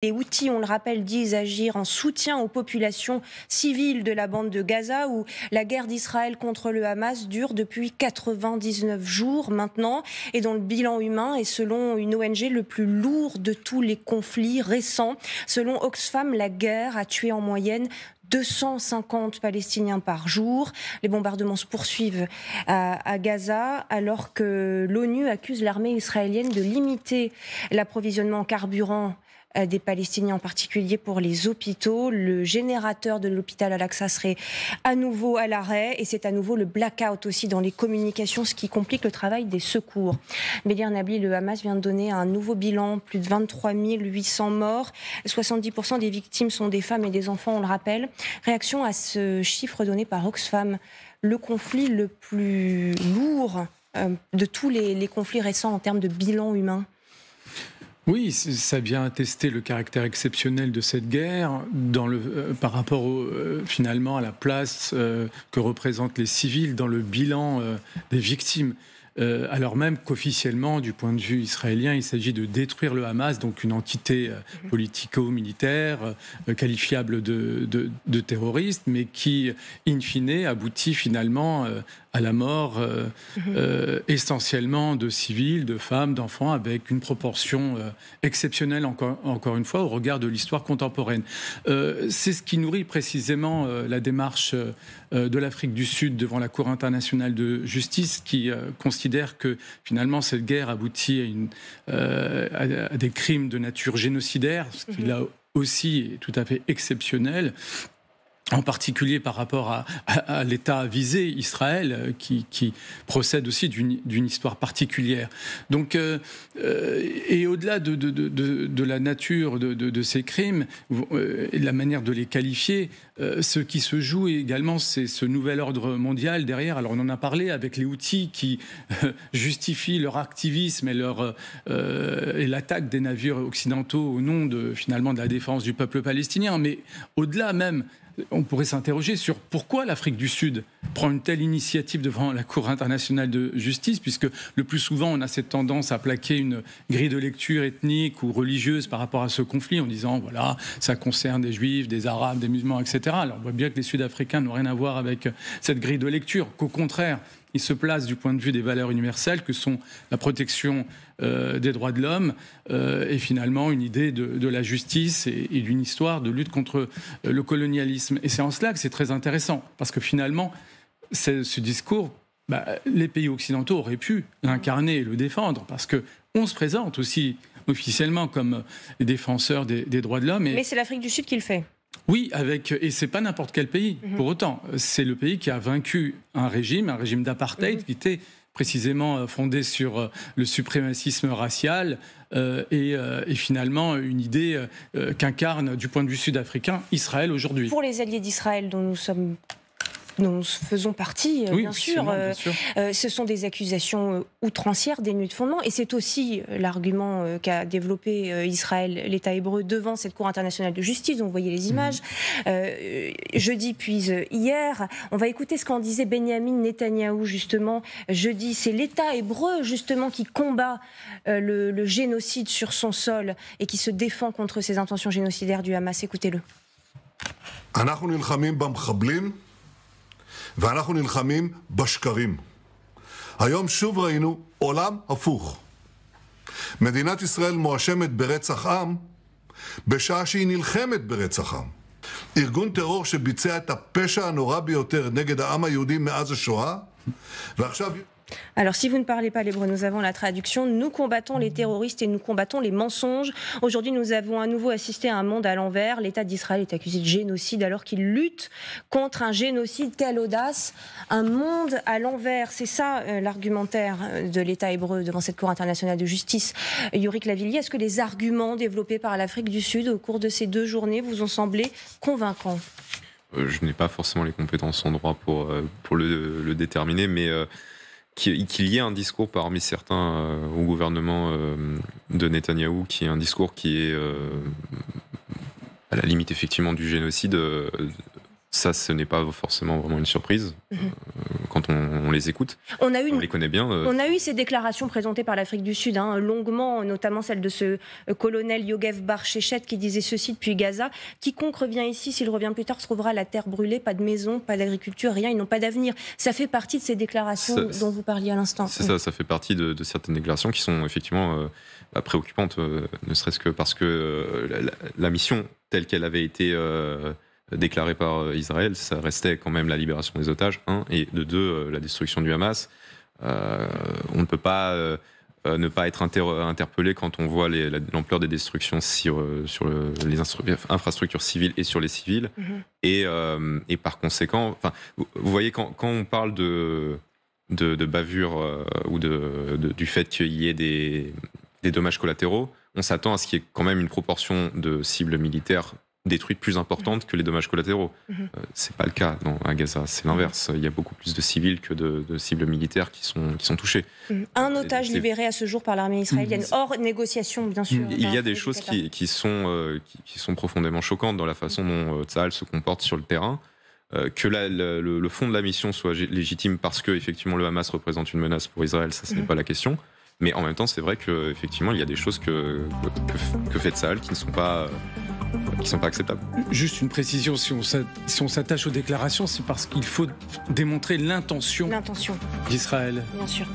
Les Houthis, on le rappelle, disent agir en soutien aux populations civiles de la bande de Gaza, où la guerre d'Israël contre le Hamas dure depuis 99 jours maintenant, et dont le bilan humain est, selon une ONG, le plus lourd de tous les conflits récents. Selon Oxfam, la guerre a tué en moyenne 250 Palestiniens par jour. Les bombardements se poursuivent à Gaza, alors que l'ONU accuse l'armée israélienne de limiter l'approvisionnement en carburant des Palestiniens, en particulier pour les hôpitaux. Le générateur de l'hôpital Al-Aqsa serait à nouveau à l'arrêt, et c'est à nouveau le blackout aussi dans les communications, ce qui complique le travail des secours. Bélir Nabli, le Hamas vient de donner un nouveau bilan, plus de 23 800 morts. 70% des victimes sont des femmes et des enfants, on le rappelle. Réaction à ce chiffre donné par Oxfam, le conflit le plus lourd de tous les conflits récents en termes de bilan humain. Oui, ça vient attester le caractère exceptionnel de cette guerre par rapport finalement à la place que représentent les civils dans le bilan des victimes. Alors même qu'officiellement, du point de vue israélien, il s'agit de détruire le Hamas, donc une entité politico-militaire qualifiable de terroriste, mais qui, in fine, aboutit finalement à la mort essentiellement de civils, de femmes, d'enfants, avec une proportion exceptionnelle, encore une fois, au regard de l'histoire contemporaine. C'est ce qui nourrit précisément la démarche de l'Afrique du Sud devant la Cour internationale de justice, qui considère que finalement cette guerre aboutit à des crimes de nature génocidaire, ce qui là aussi est tout à fait exceptionnel, en particulier par rapport à l'État visé, Israël, qui procède aussi d'une histoire particulière. Donc, et au-delà de la nature de ces crimes et de la manière de les qualifier, ce qui se joue également, c'est ce nouvel ordre mondial derrière. Alors on en a parlé avec les Houthis qui justifient leur activisme et l'attaque des navires occidentaux au nom finalement de la défense du peuple palestinien. Mais au-delà même, on pourrait s'interroger sur pourquoi l'Afrique du Sud prend une telle initiative devant la Cour internationale de justice, puisque le plus souvent on a cette tendance à plaquer une grille de lecture ethnique ou religieuse par rapport à ce conflit en disant voilà, ça concerne des juifs, des arabes, des musulmans, etc. Alors on voit bien que les Sud-Africains n'ont rien à voir avec cette grille de lecture, qu'au contraire, ils se placent du point de vue des valeurs universelles que sont la protection des droits de l'homme et finalement une idée de la justice et d'une histoire de lutte contre le colonialisme. Et c'est en cela que c'est très intéressant, parce que finalement, ce discours, les pays occidentaux auraient pu l'incarner et le défendre, parce qu'on se présente aussi officiellement comme les défenseurs des droits de l'homme. Mais c'est l'Afrique du Sud qui le fait. Oui, et c'est pas n'importe quel pays, pour autant. C'est le pays qui a vaincu un régime d'apartheid qui était précisément fondé sur le suprémacisme racial et finalement une idée qu'incarne, du point de vue sud-africain, Israël aujourd'hui. Pour les alliés d'Israël dont nous faisons partie, oui, bien sûr. Ce sont des accusations outrancières, dénuées de fondement, et c'est aussi l'argument qu'a développé Israël, l'État hébreu, devant cette Cour internationale de justice, dont vous voyez les images, jeudi puis hier. On va écouter ce qu'en disait Benyamin Netanyahou, justement, jeudi. C'est l'État hébreu, justement, qui combat le génocide sur son sol et qui se défend contre ces intentions génocidaires du Hamas. Écoutez-le. ואנחנו נלחמים בשקרים. היום שוב ראינו עולם הפוך. מדינת ישראל מואשמת ברצח עם בשעה שהיא נלחמת ברצח עם. ארגון טרור שביצע את הפשע הנורא ביותר נגד העם היהודי מאז השואה, ועכשיו... Alors, si vous ne parlez pas l'hébreu, nous avons la traduction. Nous combattons les terroristes et nous combattons les mensonges. Aujourd'hui, nous avons à nouveau assisté à un monde à l'envers. L'État d'Israël est accusé de génocide alors qu'il lutte contre un génocide. Quelle audace! Un monde à l'envers. C'est ça l'argumentaire de l'État hébreu devant cette Cour internationale de justice. Yorik Lavilliers, est-ce que les arguments développés par l'Afrique du Sud au cours de ces 2 journées vous ont semblé convaincants? Je n'ai pas forcément les compétences en droit pour le déterminer, mais... qu'il y ait un discours parmi certains au gouvernement de Netanyahou, qui est un discours qui est à la limite effectivement du génocide, ça ce n'est pas forcément vraiment une surprise. Quand quand on les écoute. On les connaît bien. On a eu ces déclarations présentées par l'Afrique du Sud, longuement, notamment celle de ce colonel Yogev Bar-Shechet qui disait ceci depuis Gaza. Quiconque revient ici, s'il revient plus tard, trouvera la terre brûlée, pas de maison, pas d'agriculture, rien, ils n'ont pas d'avenir. Ça fait partie de ces déclarations dont vous parliez à l'instant. C'est ça fait partie de certaines déclarations qui sont effectivement préoccupantes, ne serait-ce que parce que la mission telle qu'elle avait été déclarée par Israël, ça restait quand même la libération des otages, et de deux, la destruction du Hamas. On ne peut pas ne pas être interpellé quand on voit l'ampleur des destructions sur les infrastructures civiles et sur les civils. Et par conséquent, vous voyez, quand on parle de bavure ou du fait qu'il y ait des dommages collatéraux, on s'attend à ce qu'il y ait quand même une proportion de cibles militaires détruites plus importante que les dommages collatéraux. C'est pas le cas à Gaza, c'est l'inverse. Il y a beaucoup plus de civils que de cibles militaires qui sont touchées. Un otage libéré à ce jour par l'armée israélienne, hors négociation bien sûr. Il y a des choses qui sont profondément choquantes dans la façon dont Tsahal se comporte sur le terrain. Que le fond de la mission soit légitime parce que effectivement le Hamas représente une menace pour Israël, ça ce n'est pas la question. Mais en même temps, c'est vrai qu'effectivement, il y a des choses que fait Tsahal qui ne sont pas acceptables. Juste une précision, si on s'attache aux déclarations, c'est parce qu'il faut démontrer l'intention d'Israël. Bien sûr.